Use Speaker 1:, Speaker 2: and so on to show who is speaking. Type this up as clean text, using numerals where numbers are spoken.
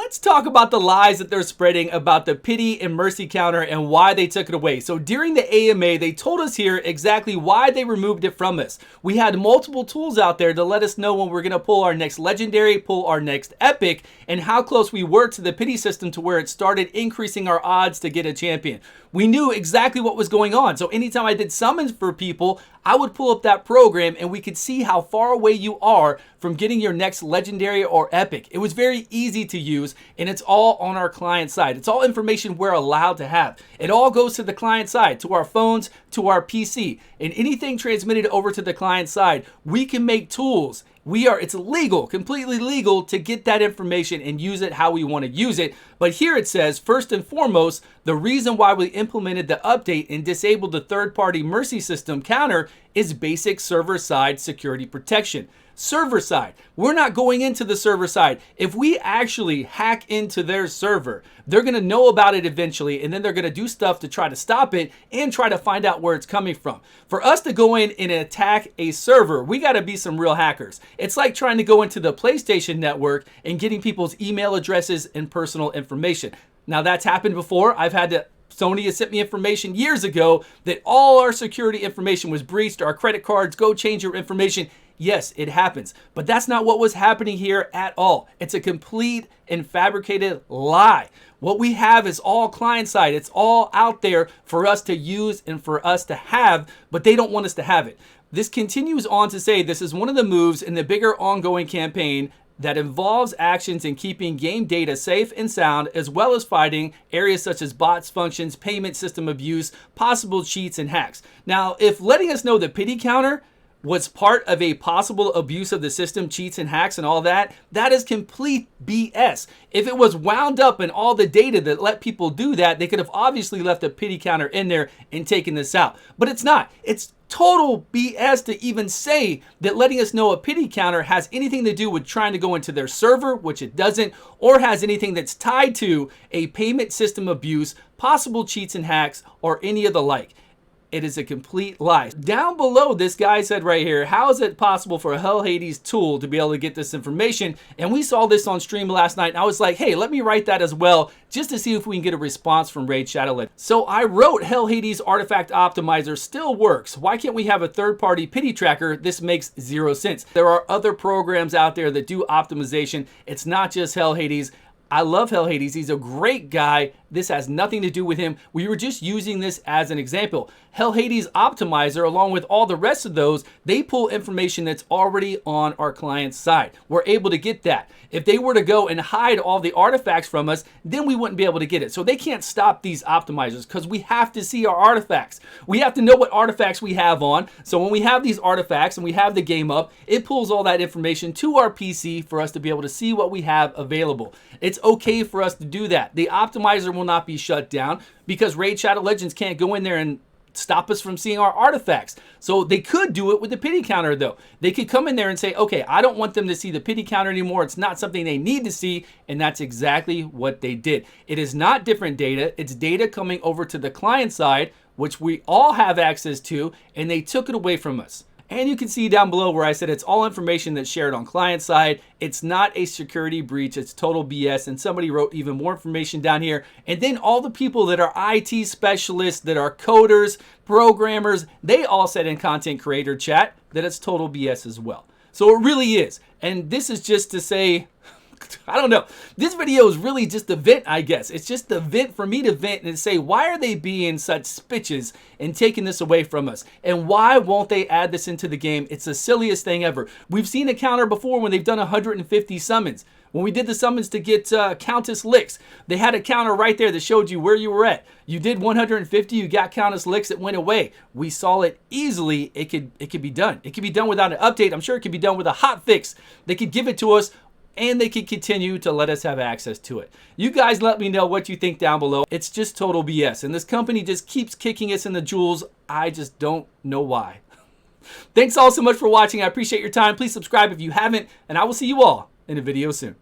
Speaker 1: let's talk about the lies that they're spreading about the pity and mercy counter and why they took it away. So during the AMA, they told us here exactly why they removed it from us. We had multiple tools out there to let us know when we're going to pull our next legendary, pull our next epic, and how close we were to the pity system to where it started increasing our odds to get a champion. We knew exactly what was going on. So anytime I did summons for people, I would pull up that program and we could see how far away you are from getting your next legendary or epic. It was very easy to use, and it's all on our client side. It's all information we're allowed to have. It all goes to the client side, to our phones, to our PC, and anything transmitted over to the client side, we can make tools. It's legal, completely legal to get that information and use it how we want to use it. But here it says, first and foremost, the reason why we implemented the update and disabled the third-party mercy system counter is basic server-side security protection. Server side. We're not going into the server side. If we actually hack into their server, they're going to know about it eventually, and then they're going to do stuff to try to stop it and try to find out where it's coming from. For us to go in and attack a server, we got to be some real hackers. It's like trying to go into the PlayStation network and getting people's email addresses and personal information. Now that's happened before. Sony has sent me information years ago that all our security information was breached, our credit cards, go change your information. Yes, it happens, but that's not what was happening here at all. It's a complete and fabricated lie. What we have is all client side. It's all out there for us to use and for us to have, but they don't want us to have it. This continues on to say this is one of the moves in the bigger ongoing campaign that involves actions in keeping game data safe and sound, as well as fighting areas such as bots, functions, payment system abuse, possible cheats, and hacks. Now, if letting us know the pity counter was part of a possible abuse of the system, cheats and hacks and all that, that is complete BS. If it was wound up in all the data that let people do that, they could have obviously left a pity counter in there and taken this out. But it's not. It's total BS to even say that letting us know a pity counter has anything to do with trying to go into their server, which it doesn't, or has anything that's tied to a payment system abuse, possible cheats and hacks, or any of the like. It is a complete lie. Down below, this guy said right here, how is it possible for a Hell Hades tool to be able to get this information? And we saw this on stream last night, and I was like, hey, let me write that as well, just to see if we can get a response from Raid Shadow Legends. So I wrote Hell Hades Artifact Optimizer still works. Why can't we have a third-party pity tracker? This makes zero sense. There are other programs out there that do optimization. It's not just Hell Hades. I love Hell Hades. He's a great guy. This has nothing to do with him. We were just using this as an example. Hell Hades Optimizer, along with all the rest of those, they pull information that's already on our client's side. We're able to get that. If they were to go and hide all the artifacts from us, then we wouldn't be able to get it. So they can't stop these optimizers because we have to see our artifacts. We have to know what artifacts we have on. So when we have these artifacts and we have the game up, it pulls all that information to our PC for us to be able to see what we have available. It's okay for us to do that. The optimizer will not be shut down because Raid Shadow Legends can't go in there and stop us from seeing our artifacts. So they could do it with the pity counter though. They could come in there and say, okay, I don't want them to see the pity counter anymore. It's not something they need to see. And that's exactly what they did. It is not different data. It's data coming over to the client side, which we all have access to, and they took it away from us. And you can see down below where I said it's all information that's shared on client side. It's not a security breach. It's total BS. And somebody wrote even more information down here. And then all the people that are IT specialists, that are coders, programmers, they all said in content creator chat that it's total BS as well. So it really is. And this is just to say, I don't know. This video is really just a vent, I guess. It's just a vent for me to vent and say, why are they being such bitches and taking this away from us? And why won't they add this into the game? It's the silliest thing ever. We've seen a counter before when they've done 150 summons. When we did the summons to get Countess Licks, they had a counter right there that showed you where you were at. You did 150, you got Countess Licks, it went away. We saw it easily. It could be done. It could be done without an update. I'm sure it could be done with a hot fix. They could give it to us, and they can continue to let us have access to it. You guys let me know what you think down below. It's just total BS. And this company just keeps kicking us in the jewels. I just don't know why. Thanks all so much for watching. I appreciate your time. Please subscribe if you haven't, and I will see you all in a video soon.